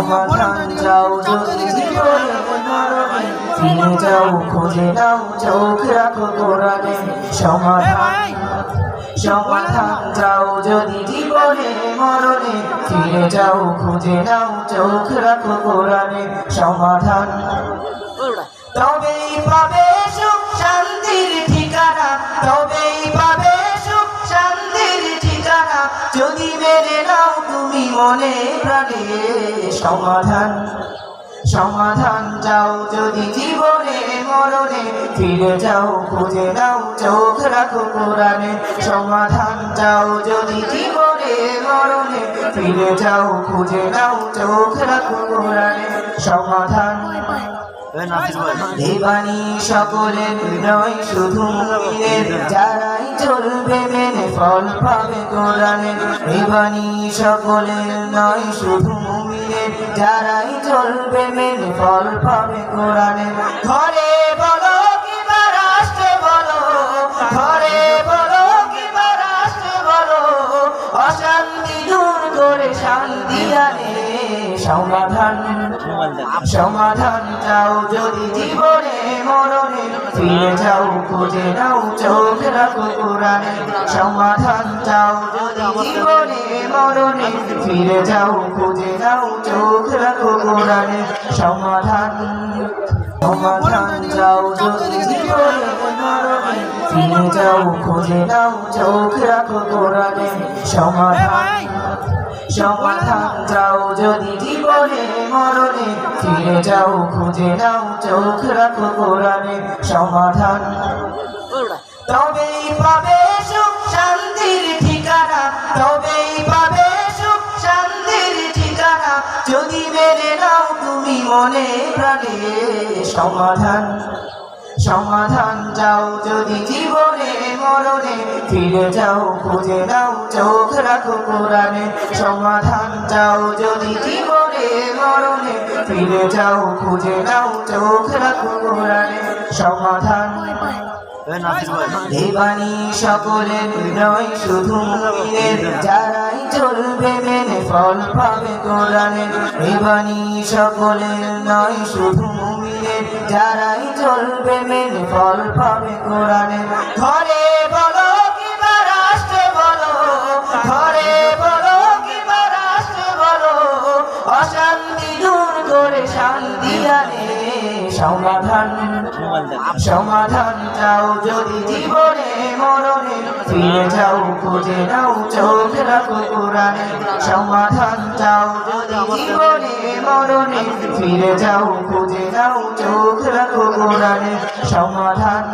সমাধান চাও যদি জীবনে মরণে ফিরে যাও খুঁজে নাও চোখ রাখো কোরআনে সমাধান চাও যদি জীবনে মরণে ফিরে যাও খুঁজে নাও চোখ রাখো কোরআনে সমাধান তবেই পাবে সুখ শান্তির ঠিকানা তবেই পাবে সুখ শান্তির ঠিকানা যদি মেনে নাও তুমি মনে প্রাণে সমাধান চাও যদি জীবনে মরণে ফিরে যাও খুঁজে নাও চোখ রাখো কোরআনে সমাধান চাও যদি জীবনে মরণে ফিরে যাও খুঁজে নাও চোখ রাখো কোরআনে সমাধান দেবানি সকলের নয় শুধু মুমিনের যারাই চলবে মেনে ফল পাবে কোরআনে দেবানি সকলের নয় শুধু মুমিনের যারাই চলবে মেনে ফল পাবে কোরআনে ঘরে বলো কিংবা রাষ্ট্রে বলো ঘরে বলো কিংবা রাষ্ট্রে বলো অশান্তি দূর করে শান্তি আনে সমাধান চাও যদি জীবনে মরণে ফিরে যাও খুঁজে নাও চোখ রাখো কোরআনে সমাধান চাও যদি জীবনে মরণে ফিরে যাও খুঁজে নাও চোখ রাখো কোরআনে সমাধান চাও যদি জীবনে মরণে ফিরে যাও খুঁজে নাও চোখ রাখো কোরআনে সমাধান চাও যদি জীবনে মরণে ফিরে যাও খুঁজে নাও চোখ রাখো কোরআনে সমাধান তবেই পাবে সুখ শান্তির ঠিকানা তবেই পাবে সুখ শান্তির ঠিকানা যদি মেনে নাও তুমি মনে প্রাণে সমাধান চাও যদি জীবনে মরণে ফিরে যাও খুঁজে নাও চোখ রাখো কোরআনে সমাধান চাও যদি জীবনে মরণে ফিরে যাও খুঁজে নাও চোখ রাখো কোরআনে সমাধান দেবানি সকলের নয় শুধু মুমিনের যারাই চলবে মেনে ফল পাবে কোরআনে দেবানি সকলের নয় শুধু মুমিনের যারাই চলবে মেনে ফল পাবে কোরআনে ঘরে বলো কিংবা রাষ্ট্রে বলো ঘরে বলো কিংবা রাষ্ট্রে বলো অশান্তি দূর করে শান্তি আনে সমাধান চাও যদি জীবনে মরণে ফিরে যাও খুঁজে নাও চোখ রাখো কোরআনে সমাধান চাও যদি জীবনে মরণে ফিরে যাও খুঁজে নাও চোখ রাখো কোরআনে সমাধান